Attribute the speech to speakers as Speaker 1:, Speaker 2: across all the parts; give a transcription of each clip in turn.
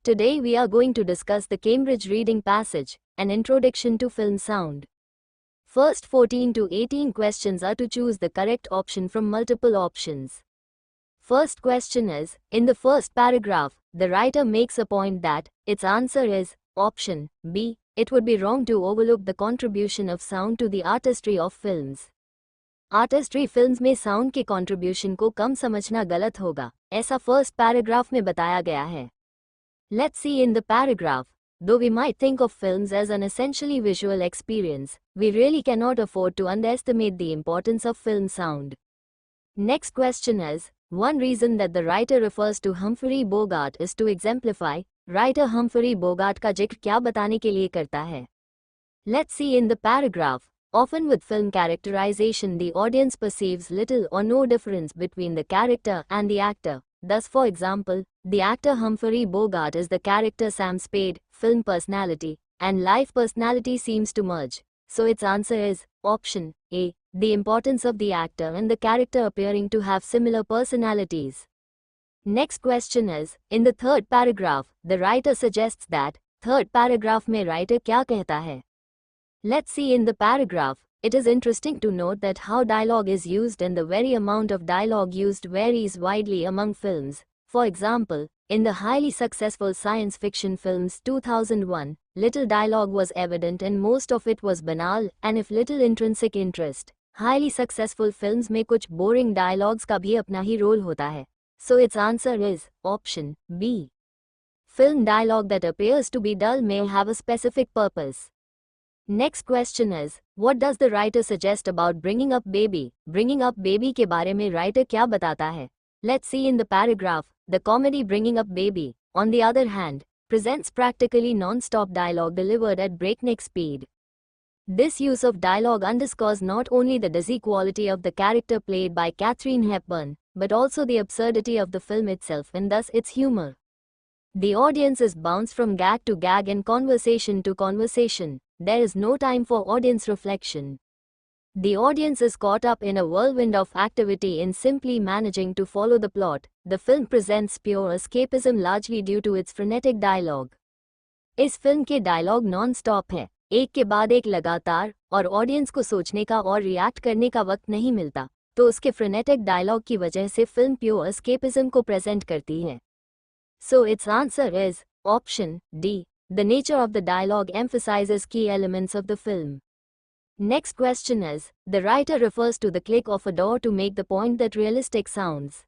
Speaker 1: Today we are going to discuss the Cambridge Reading Passage, an introduction to film sound. First 14 to 18 questions are to choose the correct option from multiple options. First question is, in the first paragraph, the writer makes a point that its answer is option B. It would be wrong to overlook the contribution of sound to the artistry of films. Artistry films में sound के contribution को कम समझना गलत होगा, ऐसा first paragraph में बताया गया है. Let's see in the paragraph. Though we might think of films as an essentially visual experience, we really cannot afford to underestimate the importance of film sound. Next question is, one reason that the writer refers to Humphrey Bogart is to exemplify. Writer Humphrey Bogart का जिक्र क्या बताने के लिए करता है? Let's see in the paragraph. Often with film characterization the audience perceives little or no difference between the character and the actor. Thus, for example, the actor Humphrey Bogart is the character Sam Spade, film personality, and life personality seems to merge. So its answer is option A. The importance of the actor and the character appearing to have similar personalities. Next question is, in the third paragraph, the writer suggests that. Third paragraph में writer क्या कहता है? Let's see in the paragraph. It is interesting to note that how dialogue is used and the very amount of dialogue used varies widely among films. For example, in the highly successful science fiction films 2001, little dialogue was evident and most of it was banal and if little intrinsic interest. Highly successful films में कुछ boring dialogues का भी अपना ही role होता है. So its answer is option B. Film dialogue that appears to be dull may have a specific purpose. Next question is, what does the writer suggest about bringing up baby? Bringing up baby के बारे में writer क्या बताता है? Let's see in the paragraph. The comedy Bringing Up Baby, on the other hand, presents practically non-stop dialogue delivered at breakneck speed. This use of dialogue underscores not only the dizzy quality of the character played by Katharine Hepburn, but also the absurdity of the film itself and thus its humor. The audience is bounced from gag to gag and conversation to conversation. There is no time for audience reflection. The audience is caught up in a whirlwind of activity in simply managing to follow the plot. The film presents pure escapism largely due to its frenetic dialogue. इस film के dialogue non stop है, एक के बाद एक लगातार, और audience को सोचने का और रिएक्ट करने का वक्त नहीं मिलता, तो उसके फ्रेनेटिक डायलॉग की वजह से फिल्म प्योर एस्केपिज्म को प्रेजेंट करती है. So its answer is option D. The nature of the dialogue emphasizes key elements of the film. Next question is, the writer refers to the click of a door to make the point that realistic sounds.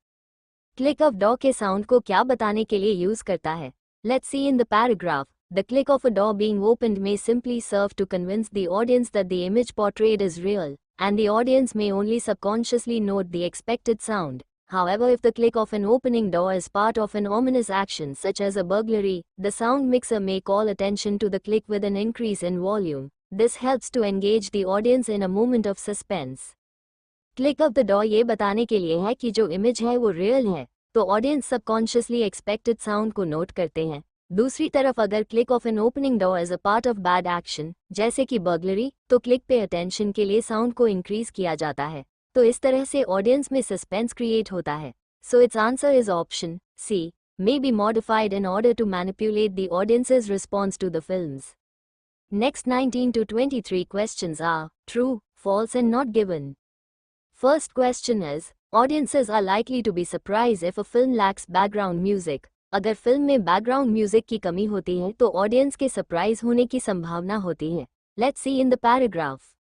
Speaker 1: Click of door के sound को क्या बताने के लिए use करता है? Let's see in the paragraph. The click of a door being opened may simply serve to convince the audience that the image portrayed is real, and the audience may only subconsciously note the expected sound. However, if the click of an opening door is part of an ominous action such as a burglary, the sound mixer may call attention to the click with an increase in volume. This helps to engage the audience in a moment of suspense. Click of the door ये बताने के लिए है कि जो image है वो real है, तो audience subconsciously expected sound को note करते हैं. दूसरी तरफ अगर click of an opening door is a part of bad action, जैसे कि burglary, तो click पे attention के लिए sound को increase किया जाता है. तो इस तरह से ऑडियंस में सस्पेंस क्रिएट होता है. So it's answer is option C. May be modified in order to manipulate the audience's response to the films. Next 19 to 23 questions are true, false and not given. First question is, audiences are likely to be surprised if a film lacks background music. अगर film में background music की कमी होती है तो audience के surprise होने की संभावना होती है. Let's see in the paragraph.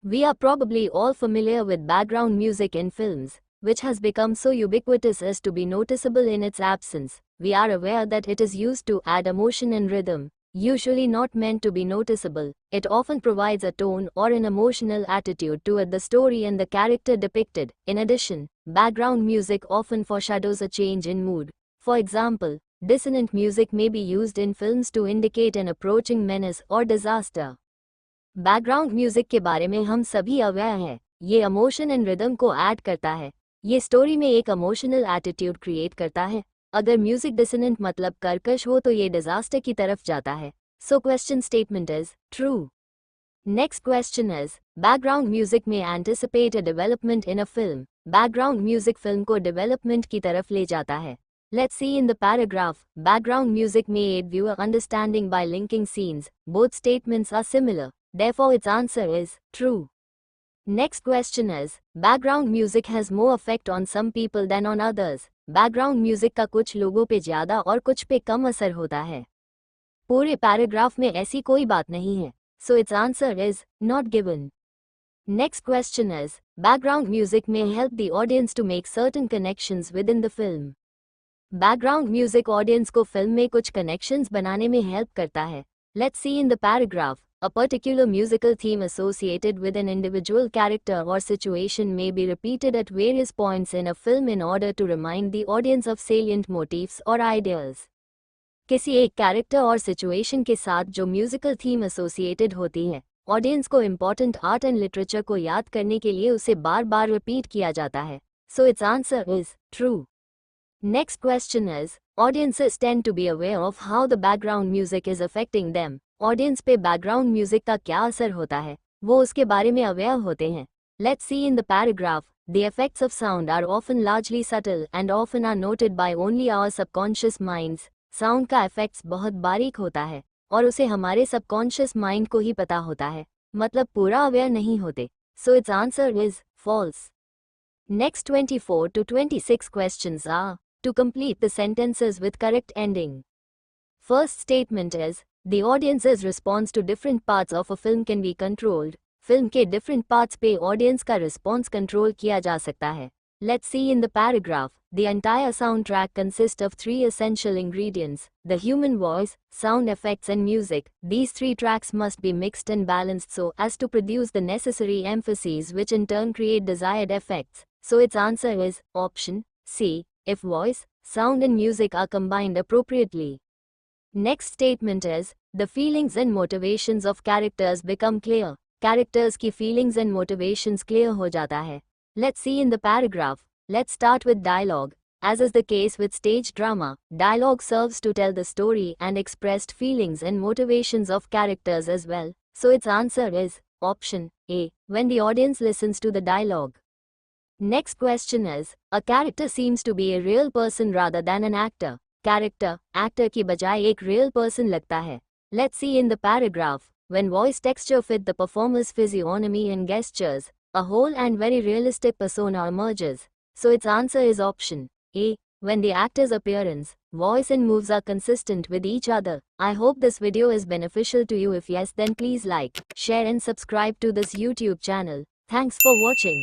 Speaker 1: We are probably all familiar with background music in films, which has become so ubiquitous as to be noticeable in its absence. We are aware that it is used to add emotion and rhythm, usually not meant to be noticeable. It often provides a tone or an emotional attitude toward the story and the character depicted. In addition, background music often foreshadows a change in mood. For example, dissonant music may be used in films to indicate an approaching menace or disaster. Background music के बारे में हम सभी aware हैं. ये emotion and rhythm को add करता है. ये स्टोरी में एक इमोशनल एटीट्यूड क्रिएट करता है. अगर म्यूजिक डिसोनेंट मतलब कर्कश हो तो ये डिजास्टर की तरफ जाता है. So question statement is true. Next question is, background music में anticipate a development in a film. Background music film को डेवलपमेंट की तरफ ले जाता है. Let's see in the paragraph. Background music may aid viewer understanding by linking scenes. Both statements are similar. Therefore, its answer is true. Next question is, background music has more effect on some people than on others. Background music का कुछ लोगों पे ज़्यादा और कुछ पे कम असर होता है. पूरे पैराग्राफ में ऐसी कोई बात नहीं है. So its answer is not given. Next question is, background music may help the audience to make certain connections within the film. Background music audience को फिल्म में कुछ connections बनाने में help करता है. Let's see in the paragraph. A particular musical theme associated with an individual character or situation may be repeated at various points in a film in order to remind the audience of salient motifs or ideas. किसी एक character और situation के साथ जो musical theme associated होती है, audience को important art and literature को याद करने के लिए उसे बार बार रिपीट किया जाता है. So it's answer is true. Next question is, audiences tend to be aware of how the background music is affecting them. Audience पे बैकग्राउंड म्यूजिक का क्या असर होता है, वो उसके बारे में अवेयर होते हैं. Let's see in the paragraph. The effects of sound are often largely subtle and often are noted by only our subconscious minds. Sound का इफेक्ट्स बहुत बारीक होता है और उसे हमारे सबकॉन्शियस माइंड को ही पता होता है, मतलब पूरा अवेयर नहीं होते. So it's answer is false. Next 24 to 26 questions are to complete the sentences with correct ending. First statement is, the audience's response to different parts of a film can be controlled. Film के different parts पे audience का response control किया जा सकता है. Let's see in the paragraph. The entire soundtrack consists of three essential ingredients: the human voice, sound effects and music. These three tracks must be mixed and balanced so as to produce the necessary emphases which in turn create desired effects. So its answer is option C, if voice, sound and music are combined appropriately. Next statement is, the feelings and motivations of characters become clear. Characters की feelings and motivations clear हो जाता है. Let's see in the paragraph. Let's start with dialogue. As is the case with stage drama, dialogue serves to tell the story and expressed feelings and motivations of characters as well. So its answer is option A, when the audience listens to the dialogue. Next question is, a character seems to be a real person rather than an actor. Character, actor की बजाय एक real person लगता है. Let's see in the paragraph. When voice texture fit the performer's physiognomy and gestures, a whole and very realistic persona emerges. So its answer is option A, when the actor's appearance, voice and moves are consistent with each other. I hope this video is beneficial to you. If yes, then please like, share and subscribe to this YouTube channel. Thanks for watching.